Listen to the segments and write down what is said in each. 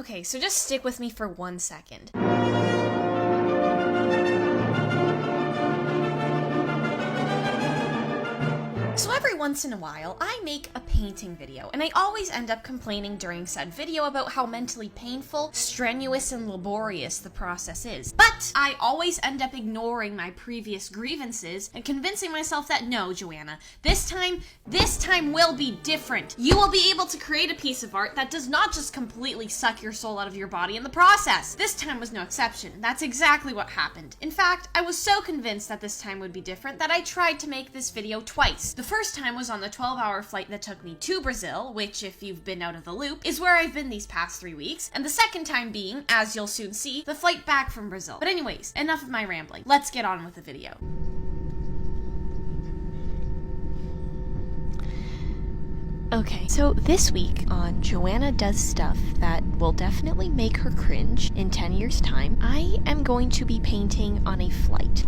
Okay, so just stick with me for 1 second. So every once in a while, I make a painting video, and I always end up complaining during said video about how mentally painful, strenuous, and laborious the process is. But I always end up ignoring my previous grievances and convincing myself that no, Joanna, this time will be different. You will be able to create a piece of art that does not just completely suck your soul out of your body in the process. This time was no exception. That's exactly what happened. In fact, I was so convinced that this time would be different that I tried to make this video twice. The first time was on the 12-hour flight that took me to Brazil, which, if you've been out of the loop, is where I've been these past 3 weeks, and the second time being, as you'll soon see, the flight back from Brazil. But anyways, enough of my rambling. Let's get on with the video. Okay, so this week on Joanna Does Stuff That Will Definitely Make Her Cringe in 10 years' time, I am going to be painting on a flight.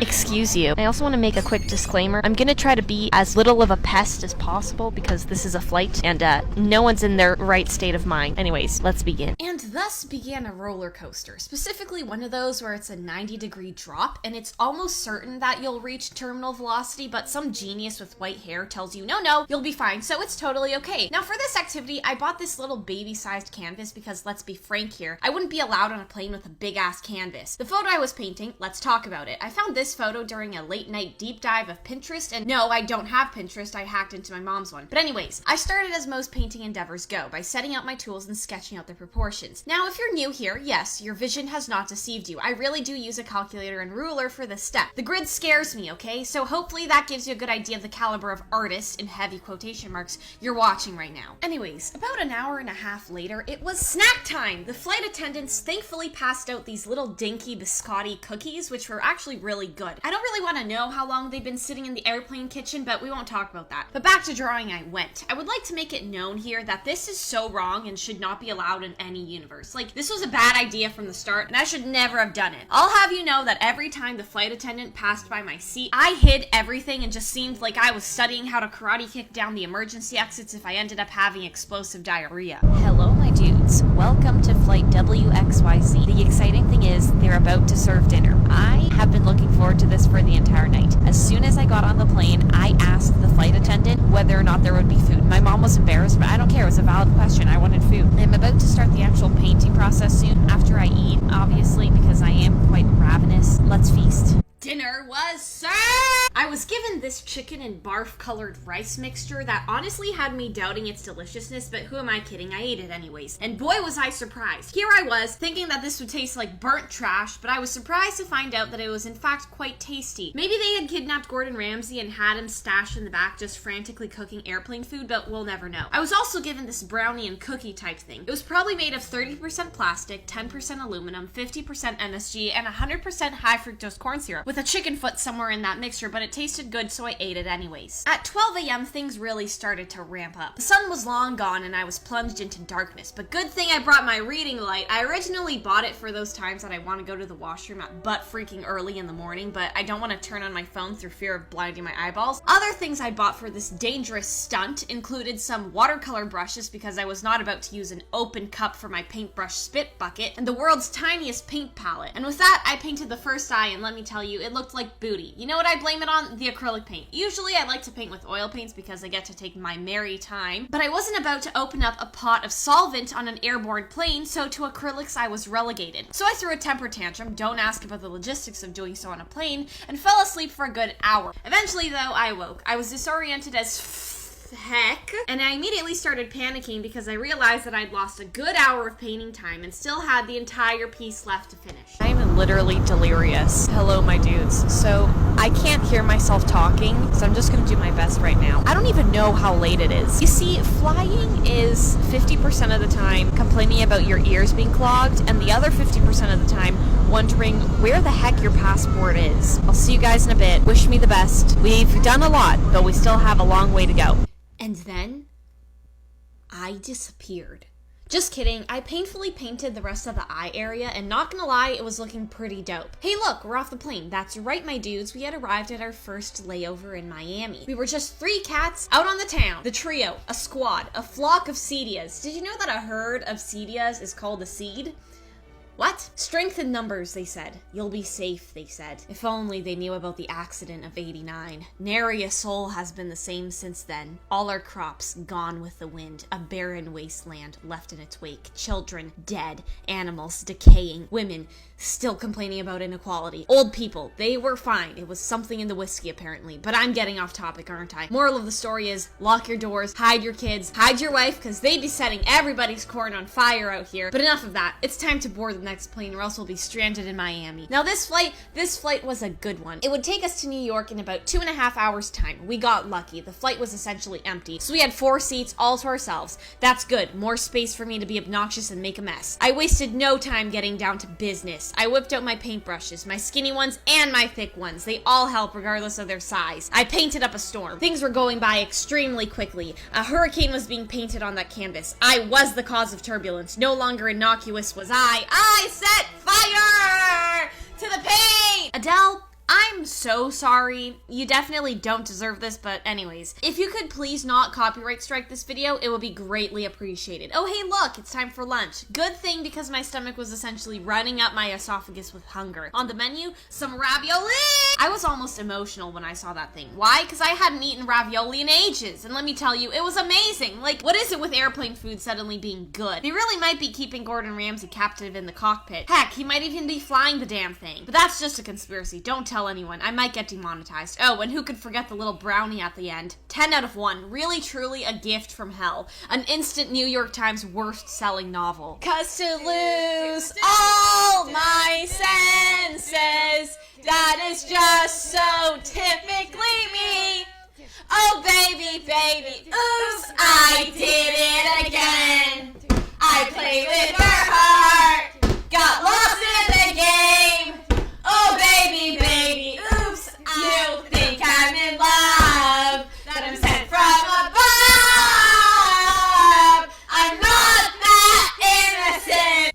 Excuse you. I also want to make a quick disclaimer. I'm gonna try to be as little of a pest as possible because this is a flight and no one's in their right state of mind. Anyways, let's begin. And thus began a roller coaster, specifically one of those where it's a 90-degree drop and it's almost certain that you'll reach terminal velocity, but some genius with white hair tells you, no, you'll be fine, so it's totally okay. Now for this activity, I bought this little baby-sized canvas because, let's be frank here, I wouldn't be allowed on a plane with a big-ass canvas. The photo I was painting, let's talk about it. I found this photo during a late night deep dive of Pinterest, and no, I don't have Pinterest, I hacked into my mom's one. But anyways, I started as most painting endeavors go, by setting out my tools and sketching out their proportions. Now, if you're new here, yes, your vision has not deceived you. I really do use a calculator and ruler for this step. The grid scares me, okay? So hopefully that gives you a good idea of the caliber of artist, in heavy quotation marks, you're watching right now. Anyways, about an hour and a half later, it was snack time! The flight attendants thankfully passed out these little dinky biscotti cookies, which were actually really good. I don't really want to know how long they've been sitting in the airplane kitchen, but we won't talk about that. But back to drawing I went. I would like to make it known here that this is so wrong and should not be allowed in any universe. Like, this was a bad idea from the start, and I should never have done it. I'll have you know that every time the flight attendant passed by my seat, I hid everything and just seemed like I was studying how to karate kick down the emergency exits if I ended up having explosive diarrhea. Hello, my dudes. Welcome to flight WXYZ. The exciting thing is, they're about to serve dinner. I have been looking forward to this for the entire night. As soon as I got on the plane, I asked the flight attendant whether or not there would be food. My mom was embarrassed, but I don't care. It was a valid question. I wanted food. I'm about to start the actual painting process soon after I eat, obviously, because I am quite ravenous. Let's feast. Dinner was served! I was given this chicken and barf-colored rice mixture that honestly had me doubting its deliciousness, but who am I kidding? I ate it anyways. And boy was I surprised. Here I was, thinking that this would taste like burnt trash, but I was surprised to find out that it was in fact quite tasty. Maybe they had kidnapped Gordon Ramsay and had him stashed in the back just frantically cooking airplane food, but we'll never know. I was also given this brownie and cookie type thing. It was probably made of 30% plastic, 10% aluminum, 50% MSG, and 100% high fructose corn syrup, with a chicken foot somewhere in that mixture, but it tasted good, so I ate it anyways. At 12 a.m., things really started to ramp up. The sun was long gone and I was plunged into darkness, but good thing I brought my reading light. I originally bought it for those times that I want to go to the washroom at butt freaking early in the morning, but I don't want to turn on my phone through fear of blinding my eyeballs. Other things I bought for this dangerous stunt included some watercolor brushes because I was not about to use an open cup for my paintbrush spit bucket, and the world's tiniest paint palette. And with that, I painted the first eye, and let me tell you, it looked like booty. You know what I blame it on? The acrylic paint. Usually I like to paint with oil paints because I get to take my merry time, but I wasn't about to open up a pot of solvent on an airborne plane, so to acrylics I was relegated. So I threw a temper tantrum, don't ask about the logistics of doing so on a plane, and fell asleep for a good hour. Eventually though, I woke. I was disoriented as heck, and I immediately started panicking because I realized that I'd lost a good hour of painting time and still had the entire piece left to finish. I'm literally delirious. Hello, my dudes. So I can't hear myself talking, so I'm just gonna do my best right now. I don't even know how late it is. You see, flying is 50% of the time complaining about your ears being clogged, and the other 50% of the time wondering where the heck your passport is. I'll see you guys in a bit. Wish me the best. We've done a lot, but we still have a long way to go. And then I disappeared. Just kidding, I painfully painted the rest of the eye area, and not gonna lie, it was looking pretty dope. Hey look, we're off the plane. That's right, my dudes, we had arrived at our first layover in Miami. We were just 3 cats out on the town. The trio, a squad, a flock of cedias. Did you know that a herd of cedias is called a seed? What? Strength in numbers, they said. You'll be safe, they said. If only they knew about the accident of '89. Nary a soul has been the same since then. All our crops gone with the wind. A barren wasteland left in its wake. Children dead. Animals decaying. Women still complaining about inequality. Old people, they were fine. It was something in the whiskey apparently. But I'm getting off topic, aren't I? Moral of the story is, lock your doors, hide your kids, hide your wife, because they be setting everybody's corn on fire out here. But enough of that. It's time to board the next plane or else we'll be stranded in Miami. Now this flight was a good one. It would take us to New York in about 2.5 hours time. We got lucky. The flight was essentially empty, so we had 4 seats all to ourselves. That's good. More space for me to be obnoxious and make a mess. I wasted no time getting down to business. I whipped out my paintbrushes, my skinny ones and my thick ones. They all help regardless of their size. I painted up a storm. Things were going by extremely quickly. A hurricane was being painted on that canvas. I was the cause of turbulence. No longer innocuous was I. I set fire to the paint! Adele, I'm so sorry. You definitely don't deserve this, but anyways. If you could please not copyright strike this video, it would be greatly appreciated. Oh, hey, look, it's time for lunch. Good thing because my stomach was essentially running up my esophagus with hunger. On the menu, some ravioli! I was almost emotional when I saw that thing. Why? Because I hadn't eaten ravioli in ages, and let me tell you, it was amazing. Like, what is it with airplane food suddenly being good? They really might be keeping Gordon Ramsay captive in the cockpit. Heck, he might even be flying the damn thing. But that's just a conspiracy. Don't tell anyone. I might get demonetized. Oh, and who could forget the little brownie at the end? 10 out of 1. Really, truly a gift from hell. An instant New York Times worst-selling novel. 'Cause to lose all my senses, that is just so typically me. Oh, baby, baby, oops, I did it again. I played with her heart, got lost in the game. Oh, baby, baby, oops, you think I'm in love, that I'm sent from above. I'm not that innocent.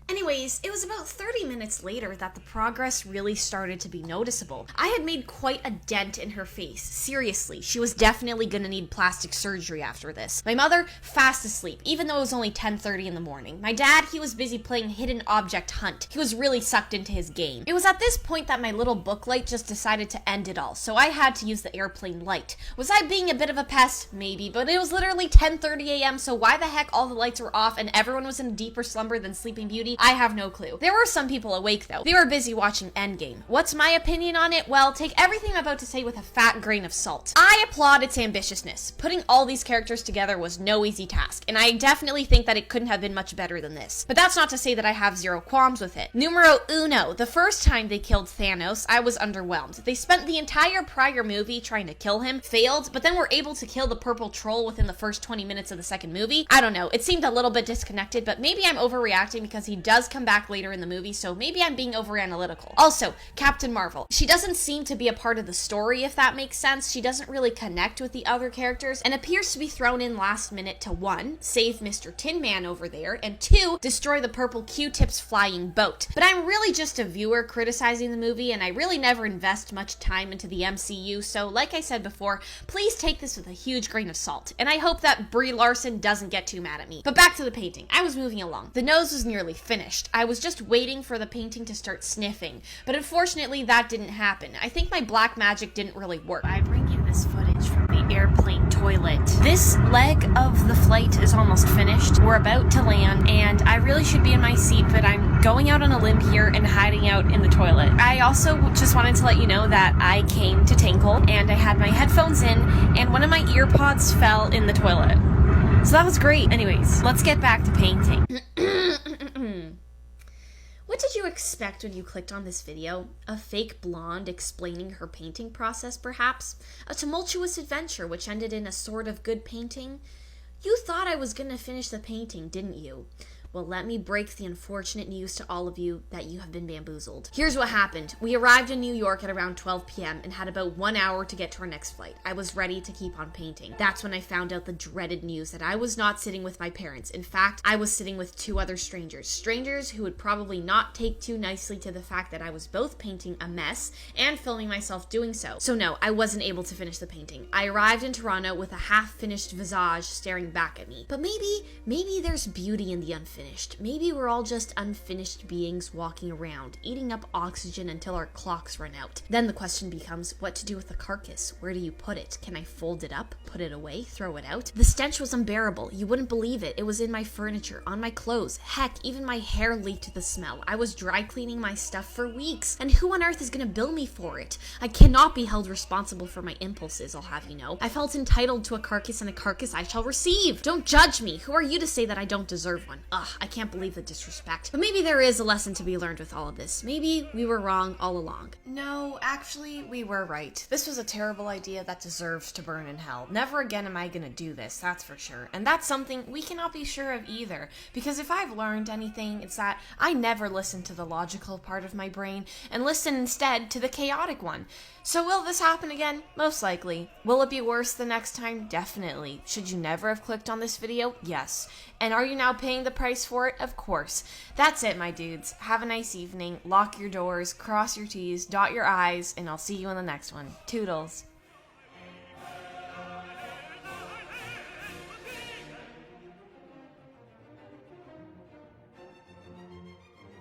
Anyways, it was about 30 minutes later that the progress really started to be noticeable. I had made quite a dent in her face. Seriously, she was definitely gonna need plastic surgery after this. My mother, fast asleep, even though it was only 10:30 in the morning. My dad, he was busy playing hidden object hunt. He was really sucked into his game. It was at this point that my little book light just decided to end it all, so I had to use the airplane light. Was I being a bit of a pest? Maybe, but it was literally 10:30 a.m., so why the heck all the lights were off and everyone was in a deeper slumber than Sleeping Beauty? I have no clue. There were some people awake though. They were busy watching Endgame. What's my opinion on it? Well, take everything I'm about to say with a fat grain of salt. I applaud its ambitiousness. Putting all these characters together was no easy task, and I definitely think that it couldn't have been much better than this. But that's not to say that I have zero qualms with it. Numero uno, the first time they killed Thanos, I was underwhelmed. They spent the entire prior movie trying to kill him, failed, but then were able to kill the purple troll within the first 20 minutes of the second movie. I don't know, it seemed a little bit disconnected, but maybe I'm overreacting because he does come back later in the movie, so maybe I'm being over analytical. Also, Captain Marvel. She doesn't seem to be a part of the story, if that makes sense. She doesn't really connect with the other characters and appears to be thrown in last minute to 1, save Mr. Tin Man over there, and 2, destroy the purple Q-Tips flying boat. But I'm really just a viewer criticizing the movie, and I really never invest much time into the MCU, so like I said before, please take this with a huge grain of salt, and I hope that Brie Larson doesn't get too mad at me. But back to the painting. I was moving along. The nose was nearly finished. I was just waiting for the painting to start sniffing, but unfortunately that didn't happen. I think my black magic didn't really work. I bring you this footage from the airplane toilet. This leg of the flight is almost finished. We're about to land, and I really should be in my seat, but I'm going out on a limb here and hiding out in the toilet. I also just wanted to let you know that I came to Tinkle, and I had my headphones in, and one of my ear pods fell in the toilet. So that was great. Anyways, let's get back to painting. What did you expect when you clicked on this video? A fake blonde explaining her painting process, perhaps? A tumultuous adventure which ended in a sort of good painting? You thought I was gonna finish the painting, didn't you? Well, let me break the unfortunate news to all of you that you have been bamboozled. Here's what happened. We arrived in New York at around 12 p.m. and had about 1 hour to get to our next flight. I was ready to keep on painting. That's when I found out the dreaded news that I was not sitting with my parents. In fact, I was sitting with 2 other strangers. Strangers who would probably not take too nicely to the fact that I was both painting a mess and filming myself doing so. So no, I wasn't able to finish the painting. I arrived in Toronto with a half-finished visage staring back at me. But maybe there's beauty in the unfinished. Maybe we're all just unfinished beings walking around, eating up oxygen until our clocks run out. Then the question becomes what to do with the carcass. Where do you put it? Can I fold it up, put it away, throw it out? The stench was unbearable. You wouldn't believe it. It was in my furniture, on my clothes. Heck, even my hair leaked to the smell. I was dry cleaning my stuff for weeks. And who on earth is gonna bill me for it? I cannot be held responsible for my impulses, I'll have you know. I felt entitled to a carcass, and a carcass I shall receive. Don't judge me. Who are you to say that I don't deserve one? Ugh, I can't believe the disrespect. But maybe there is a lesson to be learned with all of this. Maybe we were wrong all along. No, actually, we were right. This was a terrible idea that deserves to burn in hell. Never again am I gonna do this, that's for sure. And that's something we cannot be sure of either. Because if I've learned anything, it's that I never listen to the logical part of my brain and listen instead to the chaotic one. So will this happen again? Most likely. Will it be worse the next time? Definitely. Should you never have clicked on this video? Yes. And are you now paying the price for it? Of course. That's it, my dudes. Have a nice evening. Lock your doors, cross your T's, dot your I's, and I'll see you in the next one. Toodles.